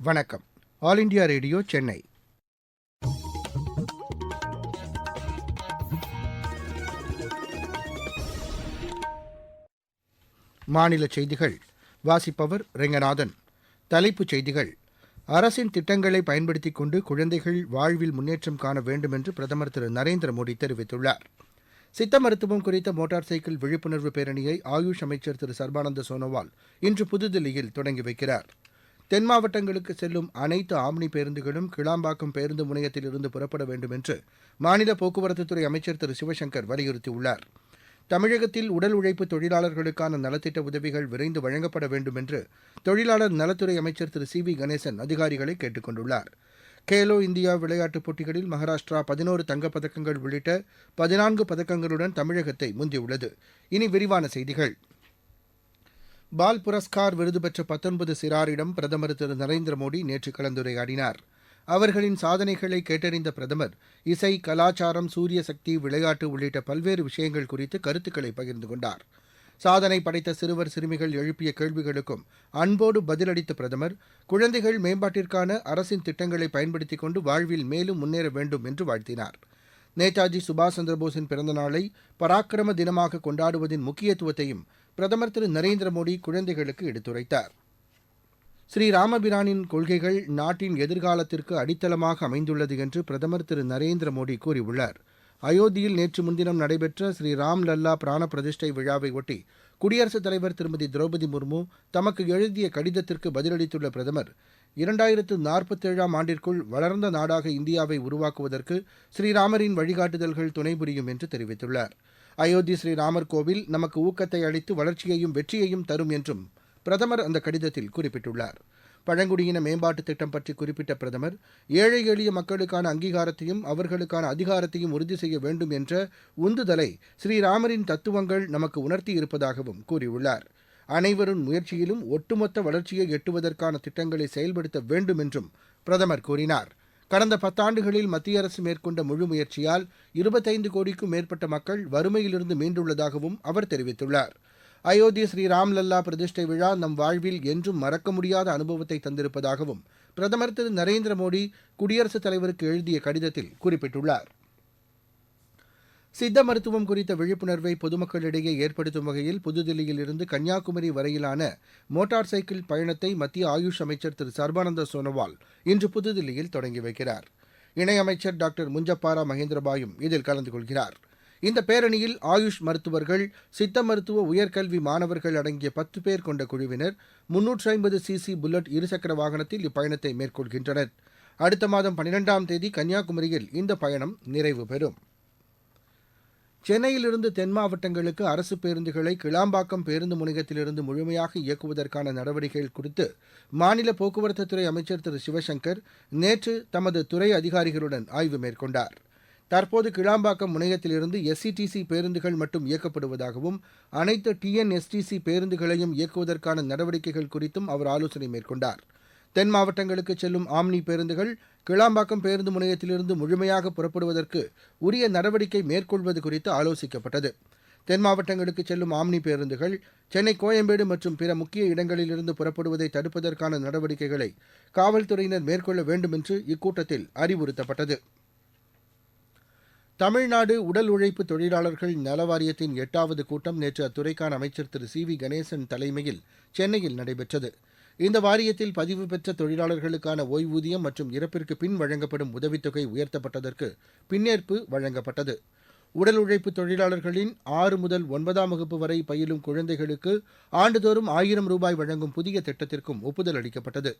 வணக்கம். All India radio, Chennai. மாநில செய்திகள் வாசிப்பவர் ரெங்கநாதன். தலைப்புச் செய்திகள்: அரசின் திட்டங்களை பயன்படுத்திக் கொண்டு குழந்தைகள் வாழ்வில் முன்னேற்றம் காண வேண்டும் என்று பிரதமர் திரு நரேந்திர மோடி தெரிவித்துள்ளார். சித்த மருத்துவம் குறித்த மோட்டார் சைக்கிள் விழிப்புணர்வு பேரணியை ஆயுஷ் அமைச்சர் திரு சர்பானந்த சோனோவால் இன்று புதுதில்லியில் தொடங்கி வைக்கிறார். தென் மாவட்டங்களுக்கு செல்லும் அனைத்து ஆம்னி பேருந்துகளும் கிளாம்பாக்கம் பேருந்து முனையத்திலிருந்து புறப்பட வேண்டும் என்று மாநில போக்குவரத்துத்துறை அமைச்சர் திரு சிவசங்கர் வலியுறுத்தியுள்ளார். தமிழகத்தில் உடல் உழைப்பு தொழிலாளர்களுக்கான நலத்திட்ட உதவிகள் விரைந்து வழங்கப்பட வேண்டும் என்று தொழிலாளர் நலத்துறை அமைச்சர் திரு சி வி கணேசன் அதிகாரிகளை கேட்டுக் கொண்டுள்ளார். கேலோ இந்தியா விளையாட்டுப் போட்டிகளில் மகாராஷ்டிரா 11 தங்கப்பதக்கங்கள் உள்ளிட்ட 14 பதக்கங்களுடன் தமிழகத்தை முந்தியுள்ளது. இனி விரிவான செய்திகள். பால் புரஸ்கார் விருது பெற்ற 19 சிறாரிடம் பிரதமர் திரு நரேந்திர மோடி நேற்று கலந்துரையாடினார். அவர்களின் சாதனைகளை கேட்டறிந்த பிரதமர் இசை, கலாச்சாரம், சூரிய சக்தி, விளையாட்டு உள்ளிட்ட பல்வேறு விஷயங்கள் குறித்து கருத்துக்களை பகிர்ந்து கொண்டார். சாதனை படைத்த சிறுவர் சிறுமிகள் எழுப்பிய கேள்விகளுக்கும் அன்போடு பதிலளித்த பிரதமர் குழந்தைகள் மேம்பாட்டிற்கான அரசின் திட்டங்களை பயன்படுத்திக் கொண்டு வாழ்வில் மேலும் முன்னேற வேண்டும் என்று வாழ்த்தினார். நேதாஜி சுபாஷ் சந்திரபோஸின் பிறந்த நாளை பராக்கிரம தினமாக கொண்டாடுவதின் முக்கியத்துவத்தையும் பிரதமர் திரு நரேந்திர மோடி குழந்தைகளுக்கு எடுத்துரைத்தார். ஸ்ரீராமபிரானின் கொள்கைகள் நாட்டின் எதிர்காலத்திற்கு அடித்தளமாக அமைந்துள்ளது என்று பிரதமர் திரு நரேந்திர மோடி கூறியுள்ளார். அயோத்தியில் நேற்று முன்தினம் நடைபெற்ற ஸ்ரீராம் லல்லா பிராண பிரதிஷ்டை விழாவை ஒட்டி குடியரசுத் தலைவர் திருமதி திரௌபதி முர்மு தமக்கு எழுதிய கடிதத்திற்கு பதிலளித்துள்ள பிரதமர் 2047ஆம் ஆண்டிற்குள் வளர்ந்த நாடாக இந்தியாவை உருவாக்குவதற்கு ஸ்ரீராமரின் வழிகாட்டுதல்கள் துணை புரியும் என்று தெரிவித்துள்ளார். அயோத்தி ஸ்ரீராமர் கோவில் நமக்கு ஊக்கத்தை அளித்து வளர்ச்சியையும் வெற்றியையும் தரும் என்றும் பிரதமர் அந்த கடிதத்தில் குறிப்பிட்டுள்ளார். பழங்குடியின மேம்பாட்டு திட்டம் பற்றி குறிப்பிட்ட பிரதமர் ஏழை எளிய மக்களுக்கான அங்கீகாரத்தையும் அவர்களுக்கான அதிகாரத்தையும் உறுதி செய்ய வேண்டும் என்ற உந்துதலை ஸ்ரீராமரின் தத்துவங்கள் நமக்கு உணர்த்தியிருப்பதாகவும் கூறியுள்ளார். அனைவரும் முயற்சியிலும் ஒட்டுமொத்த வளர்ச்சியை எட்டுவதற்கான திட்டங்களை செயல்படுத்த வேண்டும் என்றும் பிரதமர் கூறினார். கடந்த 10 ஆண்டுகளில் மத்திய அரசு மேற்கொண்ட முழு முயற்சியால் 25 கோடிக்கும் மேற்பட்ட மக்கள் வறுமையிலிருந்து மீண்டுள்ளதாகவும் அவர் தெரிவித்துள்ளார். அயோத்தி ஸ்ரீராம் லல்லா பிரதிஷ்டை விழா நம் வாழ்வில் என்றும் மறக்க முடியாத அனுபவத்தை தந்திருப்பதாகவும் பிரதமர் திரு நரேந்திர மோடி குடியரசுத் தலைவருக்கு எழுதிய கடிதத்தில் குறிப்பிட்டுள்ளார். சித்த மருத்துவம் குறித்த விழிப்புணர்வை பொதுமக்களிடையே ஏற்படுத்தும் வகையில் புதுதில்லியில் இருந்து கன்னியாகுமரி வரையிலான மோட்டார் சைக்கிள் பயணத்தை மத்திய ஆயுஷ் அமைச்சர் திரு சர்பானந்த சோனோவால் இன்று புதுதில்லியில் தொடங்கி வைக்கிறார். இணையமைச்சர் டாக்டர் முஞ்சப்பாரா மகேந்திரபாயும் இதில் கலந்து கொள்கிறார். இந்த பேரணியில் ஆயுஷ் மருத்துவர்கள், சித்த மருத்துவ உயர்கல்வி மாணவர்கள் அடங்கிய 10 பேர் கொண்ட குழுவினர் 350 சிசி புல்லட் இருசக்கர வாகனத்தில் இப்பயணத்தை மேற்கொள்கின்றனர். அடுத்த மாதம் 12ஆம் தேதி கன்னியாகுமரியில் இந்த பயணம் நிறைவு பெறும். சென்னையிலிருந்து தென் மாவட்டங்களுக்கு அரசு பேருந்துகளை கிளாம்பாக்கம் பேருந்து முனையத்திலிருந்து முழுமையாக இயக்குவதற்கான நடவடிக்கைகள் குறித்து மாநில போக்குவரத்துத்துறை அமைச்சர் திரு சிவசங்கர் நேற்று தமது துறை அதிகாரிகளுடன் ஆய்வு மேற்கொண்டார். தற்போது கிளாம்பாக்கம் முனையத்திலிருந்து எஸ்சிடிசி பேருந்துகள் மட்டும் இயக்கப்படுவதாகவும் அனைத்து டிஎன்எஸ்டிசி பேருந்துகளையும் இயக்குவதற்கான நடவடிக்கைகள் குறித்தும் அவர் ஆலோசனை மேற்கொண்டார். தென் மாவட்டங்களுக்கு செல்லும் ஆம்னி பேருந்துகள் கிளாம்பாக்கம் பேருந்து முனையத்திலிருந்து முழுமையாக புறப்படுவதற்கு உரிய நடவடிக்கை மேற்கொள்வது குறித்து ஆலோசிக்கப்பட்டது. தென் மாவட்டங்களுக்கு செல்லும் ஆம்னி பேருந்துகள் சென்னை, கோயம்பேடு மற்றும் பிற முக்கிய இடங்களிலிருந்து புறப்படுவதை தடுப்பதற்கான நடவடிக்கைகளை காவல்துறையினர் மேற்கொள்ள வேண்டும் என்று இக்கூட்டத்தில் அறிவுறுத்தப்பட்டது. தமிழ்நாடு உடல் உழைப்பு தொழிலாளர்கள் நல வாரியத்தின் 8வது கூட்டம் நேற்று அத்துறைக்கான அமைச்சர் திரு சி வி கணேசன் தலைமையில் சென்னையில் நடைபெற்றது. இந்த வாரியத்தில் பதிவு பெற்ற தொழிலாளர்களுக்கான ஓய்வூதியம் மற்றும் இறப்பிற்கு பின் வழங்கப்படும் உதவித்தொகை உயர்த்தப்பட்டதற்கு பின்னேற்பு வழங்கப்பட்டது. உடல் உழைப்பு தொழிலாளர்களின் 6 முதல் 9ஆம் வகுப்பு வரை பயிலும் குழந்தைகளுக்கு ஆண்டுதோறும் 1000 ரூபாய் வழங்கும் புதிய திட்டத்திற்கும் ஒப்புதல் அளிக்கப்பட்டது.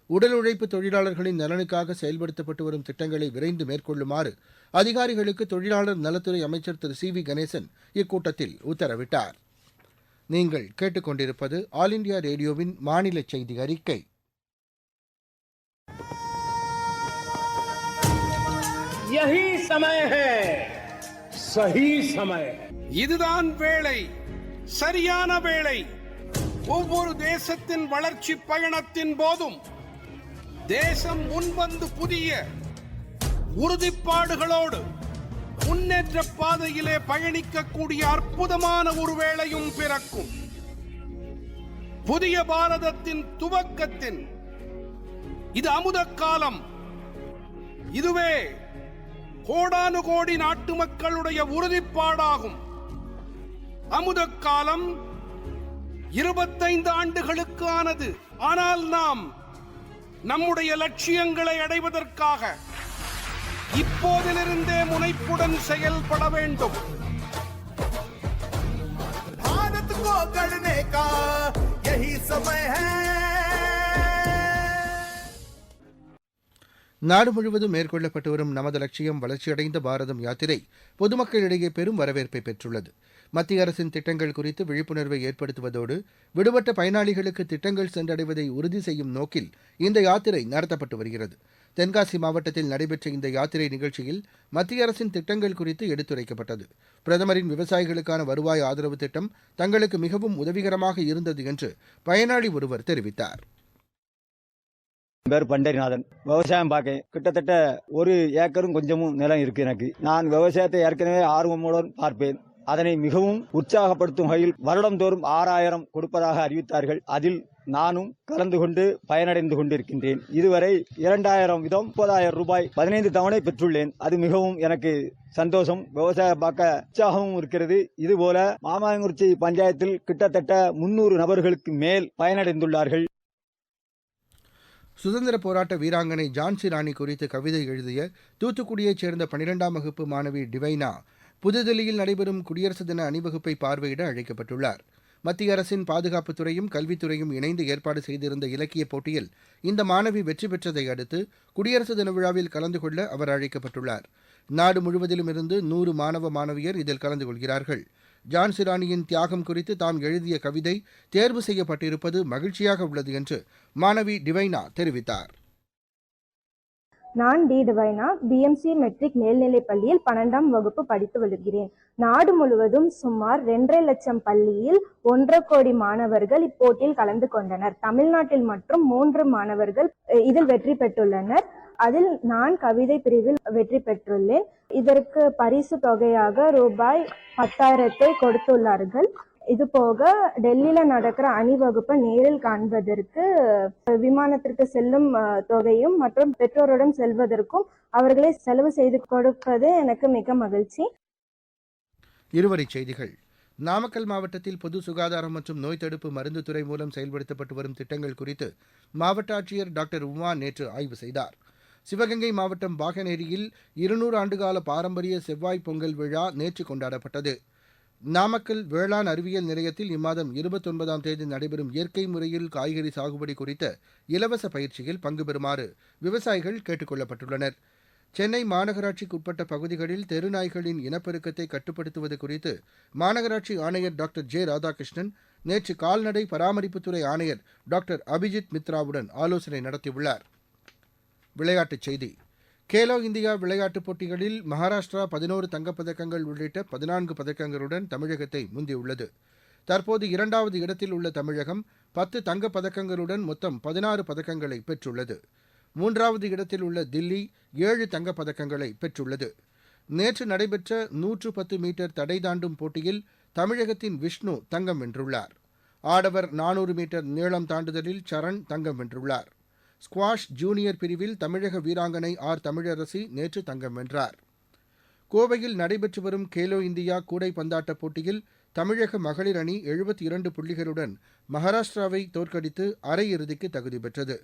உடல் உழைப்பு தொழிலாளர்களின் நலனுக்காக செயல்படுத்தப்பட்டு வரும் திட்டங்களை விரைந்து மேற்கொள்ளுமாறு அதிகாரிகளுக்கு தொழிலாளர் நலத்துறை அமைச்சர் திரு சி வி கணேசன் இக்கூட்டத்தில் உத்தரவிட்டார். நீங்கள் கேட்டுக்கொண்டிருப்பது ஆல் இண்டியா ரேடியோவின் மாநில செய்தி அறிக்கை. यही समय है, सही समय. இதுதான் வேளை, சரியான வேளை. ஒவ்வொரு தேசத்தின் வளர்ச்சி பயணத்தின் போதும் தேசம் முன்வந்து புதிய உறுதிப்பாடுகளோடு முன்னேற்ற பாதையிலே பயணிக்கக்கூடிய அற்புதமான ஒரு வேளையும் பிறக்கும். புதிய பாரதத்தின் துவக்கத்தின் இது அமுத காலம். இதுவே கோடானு கோடி நாட்டு மக்களுடைய உறுதிப்பாடாகும். அமுத காலம் 25 ஆண்டுகளுக்கு ஆனது. ஆனால் நாம் நம்முடைய லட்சியங்களை அடைவதற்காக இப்போதிலிருந்தே முனைப்புடன் செயல்பட வேண்டும். भारत को गढ़ने का यही समय है. நாடு முழுவதும் மேற்கொள்ளப்பட்டு வரும் நமது லட்சியம் வளர்ச்சியடைந்த பாரதம் யாத்திரை பொதுமக்களிடையே பெரும் வரவேற்பை பெற்றுள்ளது. மத்திய அரசின் திட்டங்கள் குறித்து விழிப்புணர்வை ஏற்படுத்துவதோடு விடுபட்ட பயனாளிகளுக்கு திட்டங்கள் சென்றடைவதை உறுதி செய்யும் நோக்கில் இந்த யாத்திரை நடத்தப்பட்டு வருகிறது. தென்காசி மாவட்டத்தில் நடைபெற்ற இந்த யாத்திரை நிகழ்ச்சியில் மத்திய அரசின் திட்டங்கள் குறித்து எடுத்துரைக்கப்பட்டது. பிரதமரின் விவசாயிகளுக்கான வருவாய் ஆதரவு திட்டம் தங்களுக்கு மிகவும் உதவிகரமாக இருந்தது என்று பயனாளி ஒருவர் தெரிவித்தார். பேர் பண்டரிநாதன். விவசாயம் பார்க்க கிட்டத்தட்ட 1 ஏக்கரும் கொஞ்சமும் நிலம் இருக்கு எனக்கு. நான் விவசாயத்தை ஏற்கனவே ஆர்வமுடன் பார்ப்பேன். அதனை மிகவும் உற்சாகப்படுத்தும் வகையில் வருடந்தோறும் 6000 கொடுப்பதாக அறிவித்தார்கள். அதில் நானும் கலந்து கொண்டு பயனடைந்து கொண்டிருக்கின்றேன். இதுவரை 2000 வீதம் 30,000 ரூபாய் 15 தவணை பெற்றுள்ளேன். அது மிகவும் எனக்கு சந்தோஷம். விவசாயம் பார்க்க உற்சாகமும் இருக்கிறது. இதுபோல மாமாங்குறிச்சி பஞ்சாயத்தில் கிட்டத்தட்ட 300 நபர்களுக்கு மேல் பயனடைந்துள்ளார்கள். சுதந்திர போராட்ட வீராங்கனை ஜான்சி ராணி குறித்து கவிதை எழுதிய தூத்துக்குடியைச் சேர்ந்த 12ஆம் வகுப்பு மாணவி டிவைனா புதுதில்லியில் நடைபெறும் குடியரசு தின அணிவகுப்பை பார்வையிட அழைக்கப்பட்டுள்ளார். மத்திய அரசின் பாதுகாப்புத் துறையும் கல்வித்துறையும் இணைந்து ஏற்பாடு செய்திருந்த இலக்கியப் போட்டியில் இந்த மாணவி வெற்றி பெற்றதை அடுத்து குடியரசு தின விழாவில் கலந்து கொள்ள அவர் அழைக்கப்பட்டுள்ளார். நாடு முழுவதிலும் இருந்து 100 மாணவ மாணவியர் இதில் கலந்து கொள்கிறார்கள். ஜான்சி ராணியின் தியாகம் குறித்து தாம் எழுதிய கவிதை தேர்வு செய்யப்பட்டிருப்பது மகிழ்ச்சியாக உள்ளது என்று மாணவி டிவைனா தெரிவித்தார். நான் டி டிவைனா பிஎம்சி மெட்ரிக் மேல்நிலைப் பள்ளியில் 12ஆம் வகுப்பு படித்து வருகிறேன். நாடு முழுவதும் சுமார் 2.5 லட்சம் பள்ளியில் 1.5 கோடி மாணவர்கள் இப்போட்டியில் கலந்து கொண்டனர். தமிழ்நாட்டில் மற்றும் 3 மாணவர்கள் இதில் வெற்றி பெற்றுள்ளனர். அதில் நான் கவிதை பிரிவில் வெற்றி பெற்றுள்ளேன். இதற்கு பரிசு தொகையாக ரூபாய் 10,000 கொடுத்துள்ளார்கள். இது போக டெல்லியில நடக்கிற அணிவகுப்பை நேரில் காண்பதற்கு விமானத்திற்கு செல்லும் தொகையும் மற்றும் பெற்றோருடன் செல்வதற்கும் அவர்களை செலவு செய்து கொடுப்பது எனக்கு மிக மகிழ்ச்சி. இருவரிச் செய்திகள். நாமக்கல் மாவட்டத்தில் பொது சுகாதாரம் மற்றும் நோய் தடுப்பு மருந்து துறை மூலம் செயல்படுத்தப்பட்டு வரும் திட்டங்கள் குறித்து மாவட்ட ஆட்சியர் டாக்டர் உமா நேற்று ஆய்வு செய்தார். சிவகங்கை மாவட்டம் பாகனேரியில் 200 ஆண்டுகால பாரம்பரிய செவ்வாய் பொங்கல் விழா நேற்று கொண்டாடப்பட்டது. நாமக்கல் வேளாண் அறிவியல் நிலையத்தில் இம்மாதம் 29ஆம் தேதி நடைபெறும் இயற்கை முறையில் காய்கறி சாகுபடி குறித்த இலவச பயிற்சியில் பங்கு பெறுமாறு விவசாயிகள் கேட்டுக் கொள்ளப்பட்டுள்ளனர். சென்னை மாநகராட்சிக்குட்பட்ட பகுதிகளில் தெருநாய்களின் இனப்பெருக்கத்தை கட்டுப்படுத்துவது குறித்து மாநகராட்சி ஆணையர் டாக்டர் ஜே ராதாகிருஷ்ணன் நேற்று கால்நடை பராமரிப்புத்துறை ஆணையர் டாக்டர் அபிஜித் மித்ராவுடன் ஆலோசனை நடத்தியுள்ளார். விளையாட்டுச் செய்தி. கேலோ இந்தியா விளையாட்டுப் போட்டிகளில் மகாராஷ்டிரா 11 தங்கப்பதக்கங்கள் உள்ளிட்ட 14 பதக்கங்களுடன் தமிழகத்தை முந்தியுள்ளது. தற்போது 2வது இடத்தில் உள்ள தமிழகம் 10 தங்கப்பதக்கங்களுடன் மொத்தம் 16 பதக்கங்களை பெற்றுள்ளது. 3வது இடத்தில் உள்ள தில்லி 7 தங்கப்பதக்கங்களை பெற்றுள்ளது. நேற்று நடைபெற்ற 110 மீட்டர் தடை தாண்டும் போட்டியில் தமிழகத்தின் விஷ்ணு தங்கம் வென்றுள்ளார். ஆடவர் 400 மீட்டர் நீளம் தாண்டுதலில் சரண் தங்கம் வென்றுள்ளார். ஸ்குவாஷ் ஜூனியர் பிரிவில் தமிழக வீராங்கனை ஆர் தமிழரசி நேற்று தங்கம் வென்றார். கோவையில் நடைபெற்று வரும் கேலோ இந்தியா கூடைப்பந்தாட்டப் போட்டியில் தமிழக மகளிர் அணி 72 புள்ளிகளுடன் மகாராஷ்டிராவை தோற்கடித்து அரையிறுதிக்கு தகுதி பெற்றது.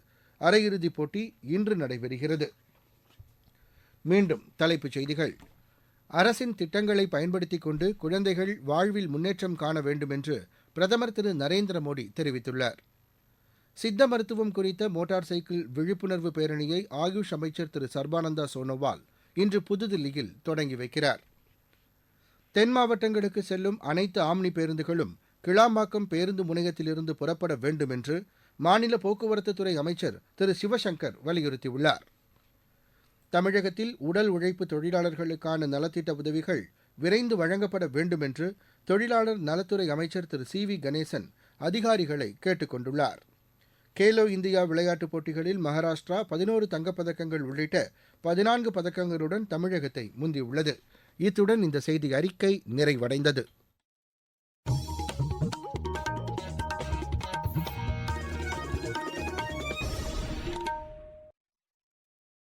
அரையிறுதிப் போட்டி இன்று நடைபெறுகிறது. மீண்டும் தலைப்புச் செய்திகள். அரசின் திட்டங்களை பயன்படுத்திக் கொண்டு குழந்தைகள் வாழ்வில் முன்னேற்றம் காண வேண்டும் என்று பிரதமர் திரு நரேந்திர மோடி தெரிவித்துள்ளார். சித்த மருத்துவம் குறித்த மோட்டார் சைக்கிள் விழிப்புணர்வு பேரணியை ஆயுஷ் அமைச்சர் திரு சர்பானந்தா சோனோவால் இன்று புதுதில்லியில் தொடங்கி வைக்கிறார். தென் மாவட்டங்களுக்கு செல்லும் அனைத்து ஆம்னி பேருந்துகளும் கிளாம்பாக்கம் பேருந்து முனையத்திலிருந்து புறப்பட வேண்டும் என்று மாநில போக்குவரத்துத்துறை அமைச்சர் திரு சிவசங்கர் வலியுறுத்தியுள்ளார். தமிழகத்தில் உடல் உழைப்பு தொழிலாளர்களுக்கான நலத்திட்ட உதவிகள் விரைந்து வழங்கப்பட வேண்டும் என்று தொழிலாளர் நலத்துறை அமைச்சர் திரு சி வி கணேசன் அதிகாரிகளை கேட்டுக் கொண்டுள்ளார். கேலோ இந்தியா விளையாட்டுப் போட்டிகளில் மகாராஷ்டிரா 11 தங்கப்பதக்கங்கள் உள்ளிட்ட 14 பதக்கங்களுடன் தமிழகத்தை முந்தியுள்ளது. இத்துடன் இந்த செய்தி அறிக்கை நிறைவடைந்தது.